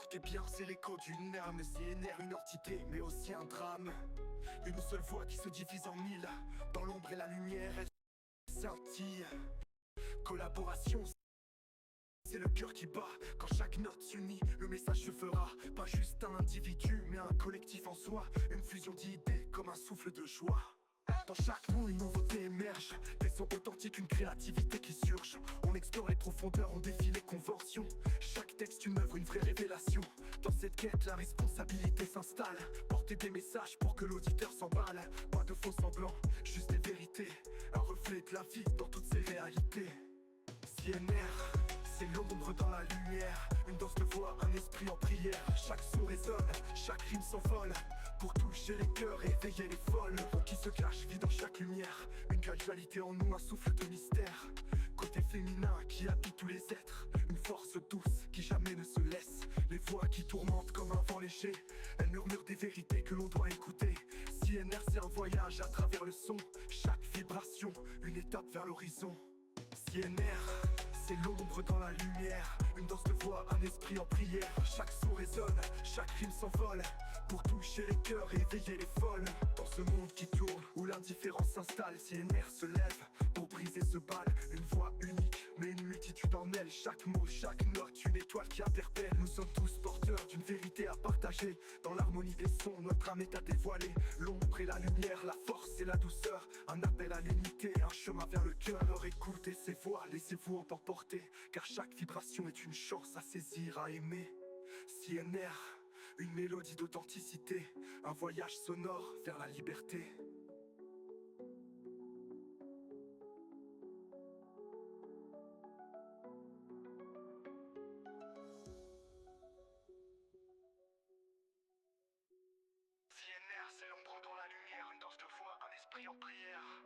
Écoutez bien, c'est l'écho d'une âme. CNR, une entité, mais aussi un drame. Une seule voix qui se divise en mille. Dans l'ombre et la lumière, elle scintille. Collaboration, c'est le cœur qui bat. Quand chaque note s'unit, le message se fera. Pas juste un individu, mais un collectif en soi. Une fusion d'idées comme un souffle de joie. Dans chaque mot, une nouveauté émerge. Des sons authentiques, une créativité qui surge. On explore les profondeurs, on défie les conventions. Chaque texte, une œuvre, une vraie révélation. Dans cette quête, la responsabilité s'installe. Porter des messages pour que l'auditeur s'emballe. Pas de faux semblants, juste des vérités. Un reflet de la vie dans toutes ses réalités. CNR, c'est l'ombre dans la lumière. Une danse de voix, un esprit en prière. Chaque son résonne, chaque rime s'envole. Pour toucher les cœurs et éveiller les folles. Qui se cache vit dans chaque lumière. Une gradualité en nous, un souffle de mystère. Côté féminin qui habite tous les êtres. Une force douce qui jamais ne se laisse. Les voix qui tourmentent comme un vent léger. Elles murmurent des vérités que l'on doit écouter. CNR, c'est un voyage à travers le son. Chaque vibration, une étape vers l'horizon. CNR, c'est l'ombre dans la lumière. Une danse de voix, un esprit en prière. Chaque son résonne, chaque rime s'envole. Pour toucher les cœurs et éveiller les folles. Dans ce monde qui tourne, où l'indifférence s'installe, CNR se lève pour briser ce bal. Une voix unique, mais une multitude en elle. Chaque mot, chaque note, une étoile qui interpelle. Nous sommes tous porteurs d'une vérité à partager. Dans l'harmonie des sons, notre âme est à dévoiler. L'ombre et la lumière, la force et la douceur. Un appel à l'unité, un chemin vers le cœur. Alors écoutez ces voix, laissez-vous emporter. Car chaque vibration est une chance à saisir, à aimer. CNR, une mélodie d'authenticité, un voyage sonore vers la liberté. CNR, c'est l'ombre dans la lumière, une danse de voix, un esprit en prière.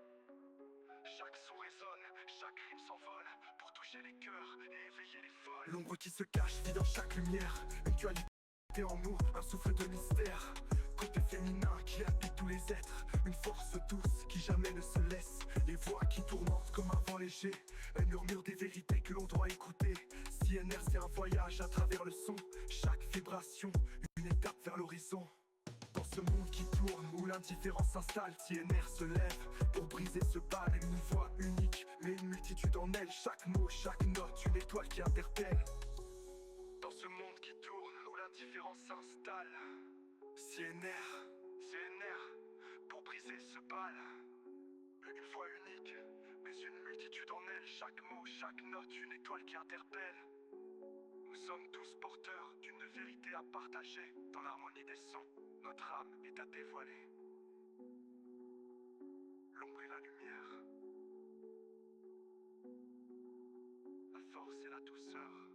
Chaque son résonne, chaque rime s'envole, pour toucher les cœurs et éveiller les folles. L'ombre qui se cache vit dans chaque lumière, une dualité en nous, un souffle de mystère. Côté féminin qui habite tous les êtres. Une force douce qui jamais ne se laisse. Les voix qui tourmentent comme un vent léger. Elles murmurent des vérités que l'on doit écouter. CNR, c'est un voyage à travers le son. Chaque vibration, une étape vers l'horizon. Dans ce monde qui tourne, où l'indifférence s'installe, CNR se lève pour briser ce bal. Une voix unique, mais une multitude en elle. Chaque mot, chaque note, une étoile qui interpelle. Dans ce monde qui tourne, où l'indifférence s'installe, CNR, pour briser ce bal. Une voix unique, mais une multitude en elle. Chaque mot, chaque note, une étoile qui interpelle. Nous sommes tous porteurs d'une vérité à partager. Dans l'harmonie des sons, notre âme est à dévoiler. L'ombre et la lumière, la force et la douceur.